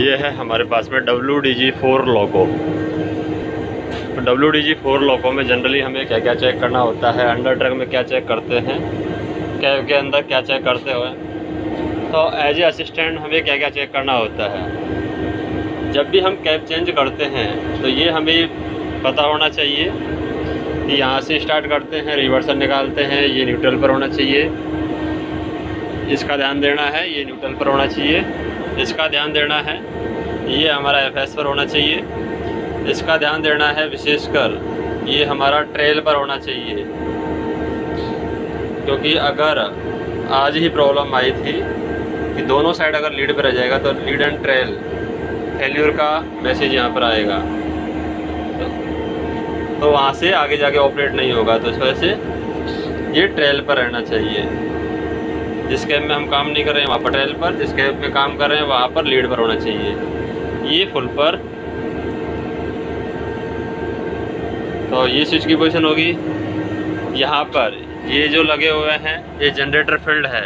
ये है हमारे पास में WDG4 लोको। तो WDG4 लोको में जनरली हमें क्या क्या चेक करना होता है, अंडर ट्रक में क्या चेक करते हैं, कैब के अंदर क्या चेक करते हुए, तो एज ए असिस्टेंट हमें क्या क्या चेक करना होता है। जब भी हम कैब चेंज करते हैं तो ये हमें पता होना चाहिए कि यहाँ से स्टार्ट करते हैं, रिवर्सल निकालते हैं, ये न्यूट्रल पर होना चाहिए, इसका ध्यान देना है, ये न्यूट्रल पर होना चाहिए, इसका ध्यान देना है, ये हमारा FS पर होना चाहिए, इसका ध्यान देना है विशेषकर ये हमारा ट्रेल पर होना चाहिए। क्योंकि अगर आज ही प्रॉब्लम आई थी कि दोनों साइड अगर लीड पर रह जाएगा तो लीड एंड ट्रेल फेल्यूर का मैसेज यहाँ पर आएगा, तो वहाँ से आगे जाके ऑपरेट नहीं होगा। तो इस वजह से ये ट्रेल पर रहना चाहिए। जिस कैब में हम काम नहीं कर रहे हैं वहाँ पर ट्रेल पर, जिस कैब में काम कर रहे हैं वहाँ पर लीड पर होना चाहिए। ये फुल पर, तो ये स्विच की पोजीशन होगी। यहाँ पर ये जो लगे हुए हैं ये जनरेटर फील्ड है,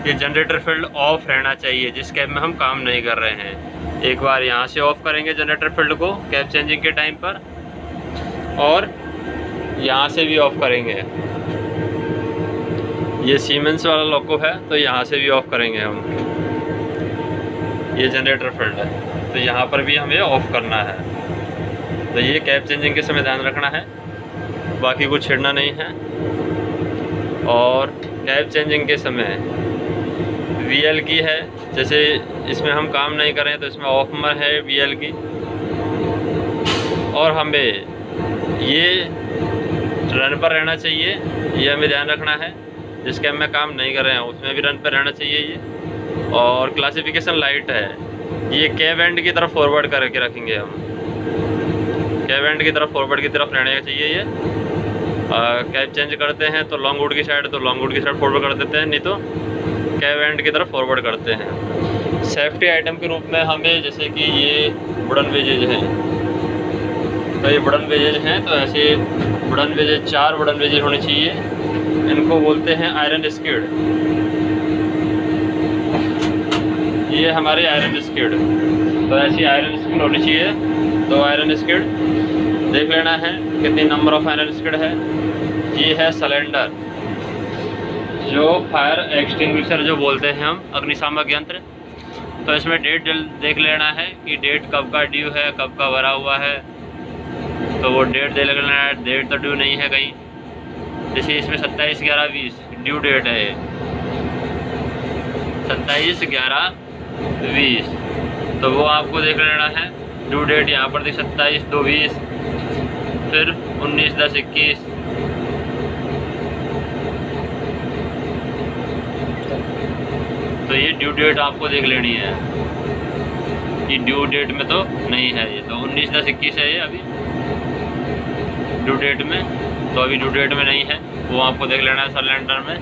ये जनरेटर फील्ड ऑफ रहना चाहिए जिस कैब में हम काम नहीं कर रहे हैं। एक बार यहाँ से ऑफ करेंगे जनरेटर फील्ड को कैब चेंजिंग के टाइम पर, और यहाँ से भी ऑफ करेंगे। ये सीमेंस वाला लोको है तो यहाँ से भी ऑफ करेंगे हम। ये जनरेटर फील्ड है तो यहाँ पर भी हमें ऑफ करना है। तो ये कैब चेंजिंग के समय ध्यान रखना है, बाकी कुछ छेड़ना नहीं है। और कैब चेंजिंग के समय VL की है, जैसे इसमें हम काम नहीं करें तो इसमें ऑफ में है VL की, और हमें ये रन पर रहना चाहिए, ये हमें ध्यान रखना है। जिस कैब में काम नहीं कर रहे हैं उसमें भी रन पर रहना चाहिए ये। और क्लासिफिकेशन लाइट है, ये कैब एंड की तरफ फॉरवर्ड करके रखेंगे हम, कैब एंड की तरफ फॉरवर्ड की तरफ रहना चाहिए ये। कैब चेंज करते हैं तो लॉन्ग वुड की साइड, तो लॉन्ग वुड की साइड फॉरवर्ड कर देते हैं, नहीं तो कैब एंड की तरफ फॉरवर्ड करते हैं। सेफ्टी आइटम के रूप में हमें जैसे कि ये वुडन वेजेज हैं, तो ये वुडन वेजेज हैं, तो ऐसे वुडन वेजेज 4 वुडन वेजेज होने चाहिए। इनको बोलते हैं आयरन स्किड। ये हमारे आयरन स्किड, तो ऐसी आयरन स्किड होनी चाहिए। तो आयरन स्किड देख लेना है कितनी नंबर ऑफ आयरन स्किड है। ये है सिलेंडर, जो फायर एक्सटिंग्विशर जो बोलते हैं हम, अग्निशामक यंत्र। तो इसमें डेट देख लेना है कि डेट कब का ड्यू है, कब का भरा हुआ है, तो वो डेट देख लेना है। डेट तो ड्यू नहीं है कहीं, जैसे इसमें 27/11/20 ड्यू डेट है, 27/11/20, तो वो आपको देख लेना है। ड्यू डेट यहाँ पर देख 27/2/20, फिर 19/10/21, तो ये ड्यू डेट आपको देख लेनी है। ये ड्यू डेट में तो नहीं है, ये तो 19/10/21 है ये अभी ड्यू डेट में, तो अभी ड्यू डेट में नहीं है, वो आपको देख लेना है सिलेंडर में।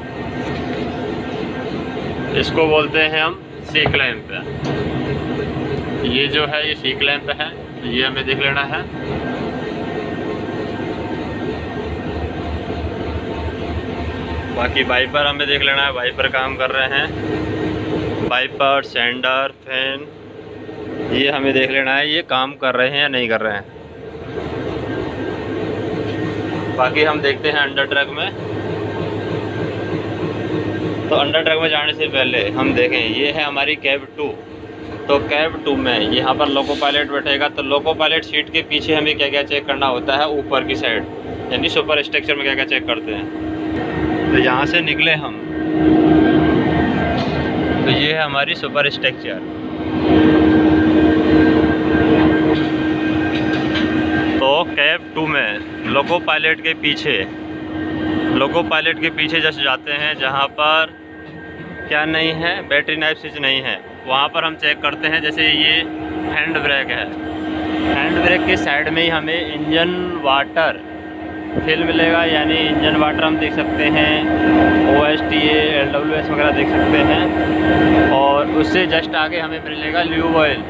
इसको बोलते हैं हम सी क्लैंप। ये जो है ये सी क्लैंप है, ये हमें देख लेना है। बाकी वाइपर हमें देख लेना है, वाइपर काम कर रहे हैं, वाइपर, सेंडर, फैन, ये हमें देख लेना है ये काम कर रहे हैं या नहीं कर रहे हैं। बाकी हम देखते हैं अंडर ट्रक में। तो अंडर ट्रक में जाने से पहले हम देखें, ये है हमारी कैब 2। तो कैब 2 में यहाँ पर लोको पायलट बैठेगा, तो लोको पायलट सीट के पीछे हमें क्या क्या चेक करना होता है, ऊपर की साइड, यानी सुपर स्ट्रक्चर में क्या क्या चेक करते हैं। तो यहाँ से निकले हम, तो ये है हमारी सुपर स्ट्रक्चर। तो कैब 2 में लोको पायलट के पीछे जस्ट जाते हैं जहाँ पर क्या नहीं है, बैटरी नाइफ स्विच नहीं है, वहाँ पर हम चेक करते हैं। जैसे ये हैंड ब्रेक है, हैंड ब्रेक के साइड में ही हमें इंजन वाटर फिल मिलेगा, यानी इंजन वाटर हम देख सकते हैं, OSTA, LWS वगैरह देख सकते हैं। और उससे जस्ट आगे हमें मिलेगा ल्यूब ऑयल,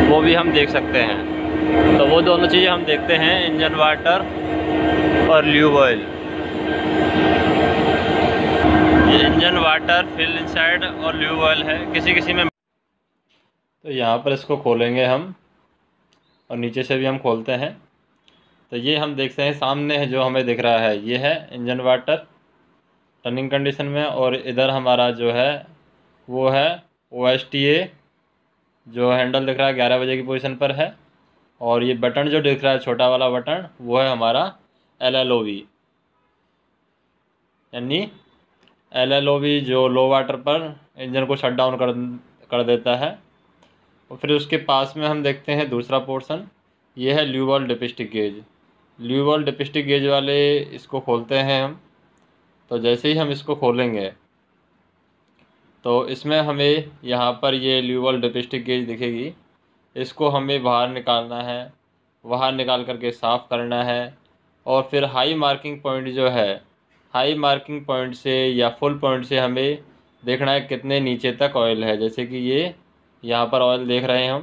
वो भी हम देख सकते हैं। तो वो दोनों चीज़ें हम देखते हैं, इंजन वाटर और ल्यूब ऑयल। ये इंजन वाटर फिल इनसाइड और ल्यूब ऑयल है, किसी में तो यहाँ पर इसको खोलेंगे हम और नीचे से भी हम खोलते हैं। तो ये हम देखते हैं सामने है जो हमें दिख रहा है, ये है इंजन वाटर रनिंग कंडीशन में, और इधर हमारा जो है वो है OSTA, जो हैंडल दिख रहा है 11 बजे की पोजीशन पर है। और ये बटन जो दिख रहा है छोटा वाला बटन, वो है हमारा LLOV, यानी LLOV जो लो वाटर पर इंजन को शट डाउन कर देता है। और फिर उसके पास में हम देखते हैं दूसरा पोर्शन, ये है lube oil dipstick gauge. Lube oil dipstick gauge वाले इसको खोलते हैं हम। तो जैसे ही हम इसको खोलेंगे तो इसमें हमें यहाँ पर ये ल्यू बॉल डिपिस्टिक गेज दिखेगी। इसको हमें बाहर निकालना है, बाहर निकाल करके साफ़ करना है। और फिर हाई मार्किंग पॉइंट जो है, हाई मार्किंग पॉइंट से या फुल पॉइंट से हमें देखना है कितने नीचे तक ऑयल है। जैसे कि ये यहाँ पर ऑयल देख रहे हैं हम,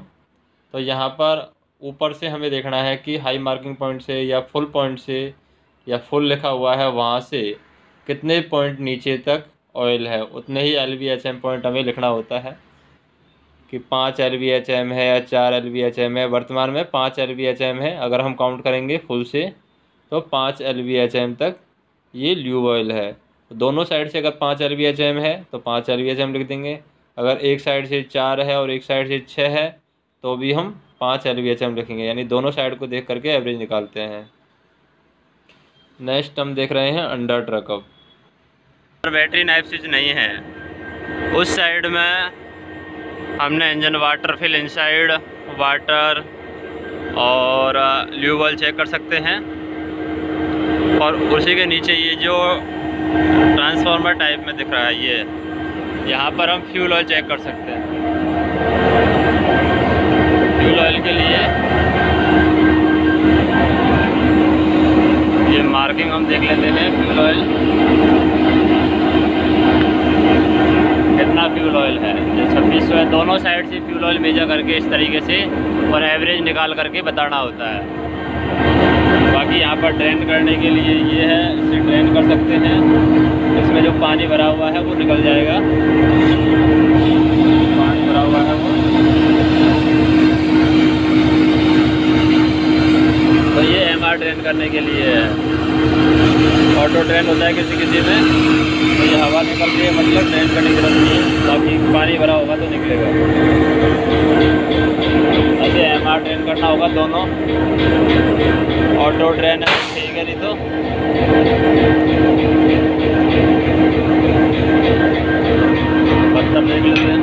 तो यहाँ पर ऊपर से हमें देखना है कि हाई मार्किंग पॉइंट से या फुल पॉइंट से, या फुल लिखा हुआ है वहाँ से कितने पॉइंट नीचे तक ऑयल है, उतने ही LVHM पॉइंट हमें लिखना होता है कि 5 LVHM है या 4 LVHM है। वर्तमान में 5 LVHM है, अगर हम काउंट करेंगे फुल से तो 5 LVHM तक ये ल्यूब ऑयल है। तो दोनों साइड से अगर 5 LVHM है तो 5 LVHM लिख देंगे। अगर एक साइड से 4 है और एक साइड से 6 है तो भी हम 5 LVHM लिखेंगे, यानी दोनों साइड को देख करके एवरेज निकालते हैं। नेक्स्ट हम देख रहे हैं under truck up. Battery knife switch नहीं है, उस साइड में हमने engine water fill inside water और ल्यूब ऑयल चेक कर सकते हैं। और उसी के नीचे ये जो ट्रांसफार्मर टाइप में दिख रहा है, ये यहाँ पर हम फ्यूल ऑयल चेक कर सकते हैं। फ्यूल ऑयल के लिए ये मार्किंग हम देख लेते हैं। फ्यूल ऑयल कितना फ्यूल ऑयल है, ये 2600 है। दोनों साइड से फ्यूल ऑयल मेजर करके इस तरीके से और एवरेज निकाल करके बताना होता है। बाकी यहाँ पर ड्रेन करने के लिए ये है, इसे ड्रेन कर सकते हैं। इसमें जो पानी भरा हुआ है वो निकल जाएगा, पानी भरा हुआ है वो। तो ये MR ड्रेन करने के लिए है। ऑटो ड्रेन होता है किसी किसी में, तो ये हवा निकल रही है, मतलब ड्रेन करने की जरूरत नहीं है। बाकी पानी भरा होगा तो निकलेगा। ऐसे MR ड्रेन करना होगा दोनों। ऑटो ड्रेन है ठीक है, नहीं तो बर्तन देख लेते हैं।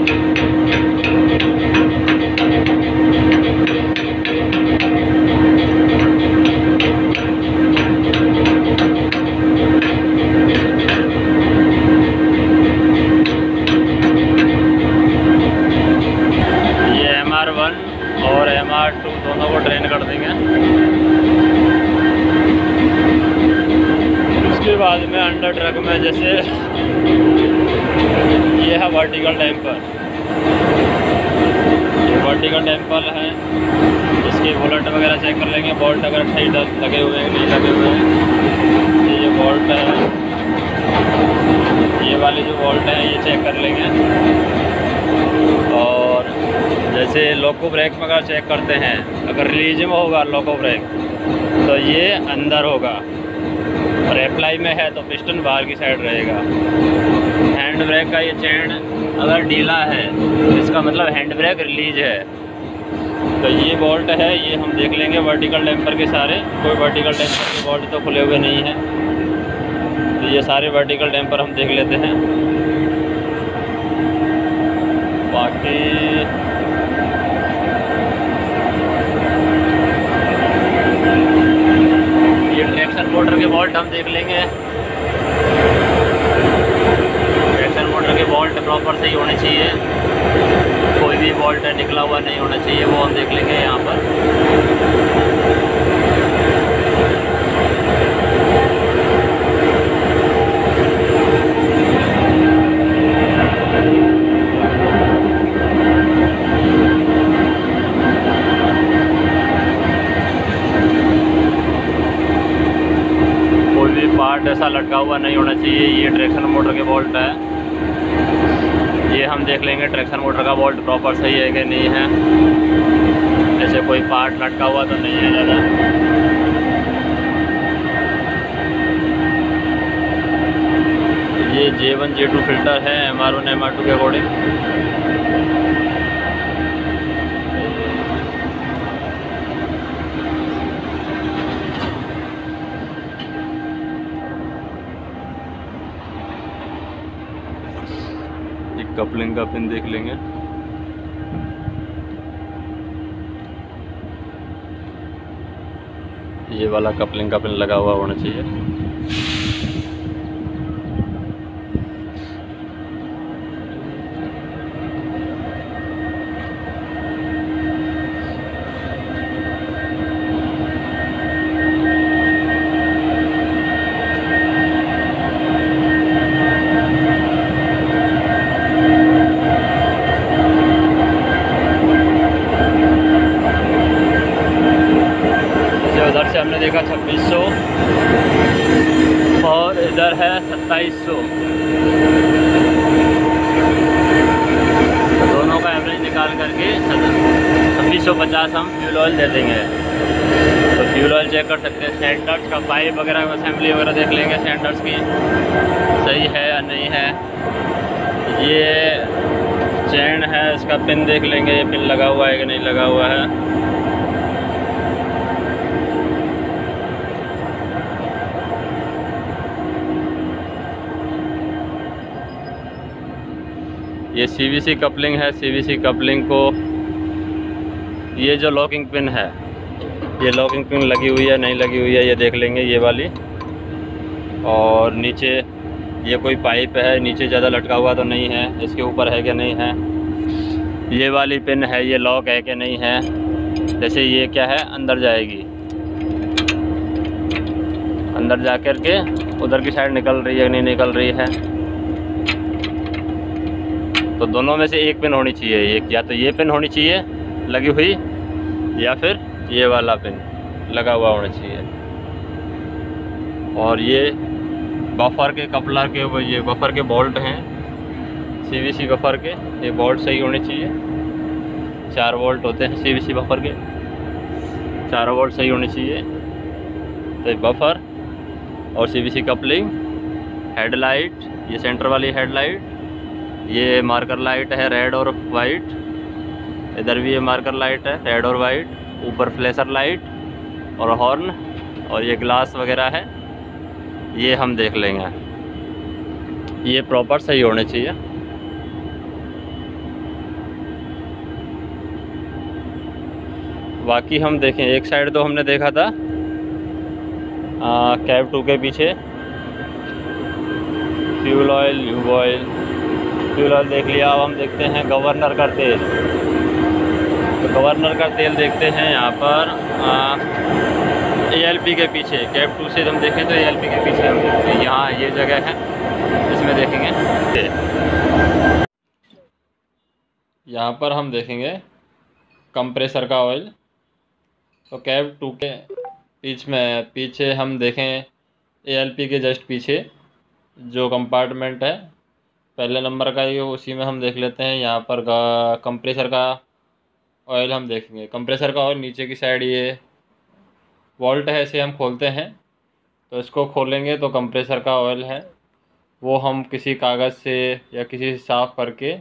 ये MR1 और MR2 दोनों को ड्रेन कर देंगे। उसके बाद में अंडर ट्रक में जैसे ये है वर्टिकल डैम्पर, ये वर्टिकल डैम्पर है। इसके बोल्ट वगैरह चेक कर लेंगे, बोल्ट अगर सही लगे हुए हैं नहीं लगे हुए हैं। ये बोल्ट है, ये वाले जो बोल्ट हैं ये चेक कर लेंगे। और जैसे लोको ब्रेक में अगर चेक करते हैं, अगर रिलीज में होगा लोको ब्रेक तो ये अंदर होगा, और अप्लाई में है तो पिस्टन बाहर की साइड रहेगा। हैंड ब्रेक का ये चेन अगर ढीला है इसका मतलब हैंड ब्रेक रिलीज है। तो ये बोल्ट है, ये हम देख लेंगे वर्टिकल डैम्पर के सारे। कोई वर्टिकल डैम्पर के बोल्ट तो खुले हुए नहीं हैं, तो ये सारे वर्टिकल डैम्पर हम देख लेते हैं। बाकी ये ट्रैक्शन मोटर के बोल्ट हम देख लेंगे। ट्रैक्शन मोटर के बोल्ट प्रॉपर सही होने चाहिए, कोई भी बोल्ट निकला हुआ नहीं होना चाहिए, वो हम देख लेंगे यहाँ पर। कोई भी पार्ट ऐसा लटका हुआ नहीं होना चाहिए। ये ट्रैक्शन मोटर के बोल्ट है, ये हम देख लेंगे ट्रैक्शन मोटर का बोल्ट प्रॉपर सही है कि नहीं है, जैसे कोई पार्ट लटका हुआ तो नहीं है ज़्यादा। ये J1 J2 फिल्टर है MR1 MR2 के अकॉर्डिंग। कपलिंग का पिन देख लेंगे। ये वाला कपलिंग का पिन लगा हुआ होना चाहिए। उधर से हमने देखा 2600 और इधर है 2700, तो दोनों का एवरेज निकाल करके 2650 हम फ्यूल ऑयल दे देंगे। तो फ्यूल ऑयल चेक कर सकते हैं। सेंटर्स का पाइप वगैरह असेंबली वगैरह देख लेंगे सेंटर्स की सही है या नहीं है। ये चैन है, इसका पिन देख लेंगे, ये पिन लगा हुआ है कि नहीं लगा हुआ है। ये CVC कपलिंग है। CVC कपलिंग को ये जो लॉकिंग पिन है, ये लॉकिंग पिन लगी हुई है नहीं लगी हुई है ये देख लेंगे, ये वाली। और नीचे ये कोई पाइप है, नीचे ज़्यादा लटका हुआ तो नहीं है, इसके ऊपर है कि नहीं है। ये वाली पिन है, ये लॉक है कि नहीं है। जैसे ये क्या है, अंदर जाएगी, अंदर जा कर के उधर की साइड निकल रही है नहीं निकल रही है। तो दोनों में से एक पिन होनी चाहिए, एक या तो ये पिन होनी चाहिए लगी हुई, या फिर ये वाला पिन लगा हुआ होना चाहिए। और ये बफर के कपलर के, ये बफर के बोल्ट हैं CVC बफर के, ये बोल्ट सही होने चाहिए। 4 वोल्ट होते हैं CVC बफर के, 4 वोल्ट सही होने चाहिए। तो ये बफर और CVC कपलिंग, हेडलाइट, ये सेंटर वाली हेडलाइट, ये मार्कर लाइट है रेड और वाइट, इधर भी ये मार्कर लाइट है रेड और वाइट, ऊपर फ्लैशर लाइट और हॉर्न, और ये ग्लास वगैरह है, ये हम देख लेंगे। ये प्रॉपर सही होने चाहिए। बाकी हम देखें, एक साइड तो हमने देखा था कैब 2 के पीछे fuel oil, lube oil, fuel oil देख लिया। अब हम देखते हैं गवर्नर का तेल। तो गवर्नर का तेल देखते हैं यहाँ पर ALP के पीछे, कैब 2 से हम देखें तो ALP के पीछे हम देखते हैं, यहाँ ये जगह है, इसमें देखेंगे। यहाँ पर हम देखेंगे कंप्रेसर का ऑयल। तो कैब 2 के पीछे हम देखें ALP के जस्ट पीछे जो कंपार्टमेंट है पहले नंबर का ही, उसी में हम देख लेते हैं। यहाँ पर कंप्रेसर का ऑयल हम देखेंगे। कंप्रेसर का ऑयल नीचे की साइड ये वॉल्ट है, इसे हम खोलते हैं। तो इसको खोलेंगे तो कंप्रेसर का ऑयल है, वो हम किसी कागज़ से या किसी से साफ़ करके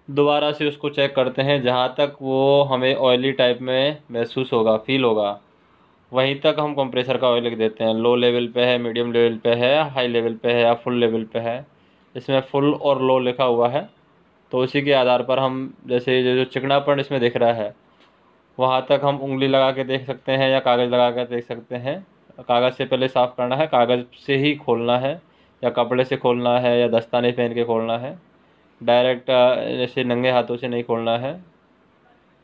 दोबारा से उसको चेक करते हैं। जहाँ तक वो हमें ऑयली टाइप में महसूस होगा, फील होगा, वहीं तक हम कंप्रेसर का ऑयल लिख देते हैं। लो लेवल पे है, मीडियम लेवल पे है, हाई लेवल पे है या फुल लेवल पे है। इसमें फुल और लो लिखा हुआ है, तो उसी के आधार पर हम, जैसे जो चिकनापन इसमें दिख रहा है, वहाँ तक हम उंगली लगा के देख सकते हैं या कागज़ लगा कर देख सकते हैं। कागज़ से पहले साफ़ करना है, कागज़ से ही खोलना है या कपड़े से खोलना है या दस्ताने पहन के खोलना है। डायरेक्ट जैसे नंगे हाथों से नहीं खोलना है,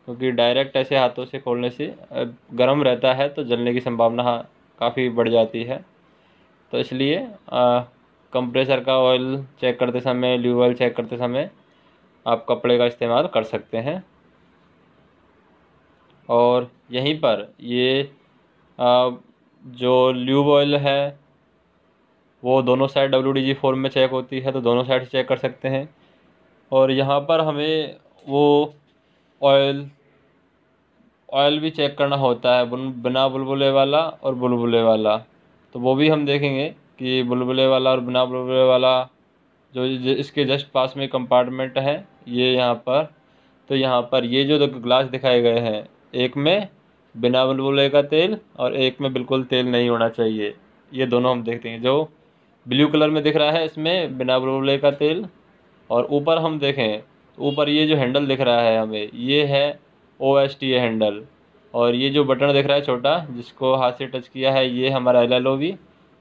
क्योंकि डायरेक्ट ऐसे हाथों से खोलने से गर्म रहता है तो जलने की संभावना काफ़ी बढ़ जाती है। तो इसलिए कंप्रेसर का ऑयल चेक करते समय, ल्यूब ऑयल चेक करते समय आप कपड़े का इस्तेमाल कर सकते हैं। और यहीं पर ये जो ल्यूब ऑयल है वो दोनों साइड WDG 4 में चेक होती है, तो दोनों साइड से चेक कर सकते हैं। और यहाँ पर हमें वो ऑयल भी चेक करना होता है, बिना बुलबुले वाला और बुलबुले वाला। तो वो भी हम देखेंगे कि बुलबुले वाला और बिना बुलबुले वाला इसके जस्ट पास में कंपार्टमेंट है ये यहाँ पर। तो यहाँ पर ये जो ग्लास दिखाए गए हैं, एक में बिना बुलबुले का तेल और एक में बिल्कुल तेल नहीं होना चाहिए, ये दोनों हम देखते हैं। जो ब्लू कलर में दिख रहा है इसमें बिना बुलबुले का तेल। और ऊपर हम देखें, ऊपर ये जो हैंडल दिख रहा है हमें, ये है OSTA हैंडल। और ये जो बटन दिख रहा है छोटा, जिसको हाथ से टच किया है, ये हमारा LLOV,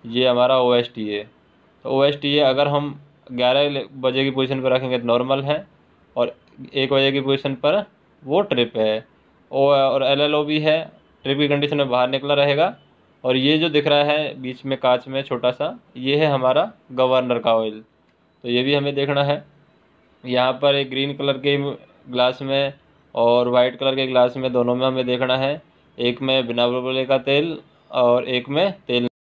ये हमारा OSTA। तो OSTA अगर हम 11 बजे की पोजीशन पर रखेंगे तो नॉर्मल है, और 1 बजे की पोजीशन पर वो ट्रिप है। और LLOV है, ट्रिप की कंडीशन में बाहर निकला रहेगा। और ये जो दिख रहा है बीच में कांच में छोटा सा, ये है हमारा गवर्नर का ऑयल। तो ये भी हमें देखना है। यहाँ पर एक ग्रीन कलर के ग्लास में और वाइट कलर के ग्लास में, दोनों में हमें देखना है, एक में बिना बुलबुले का तेल और एक में तेल।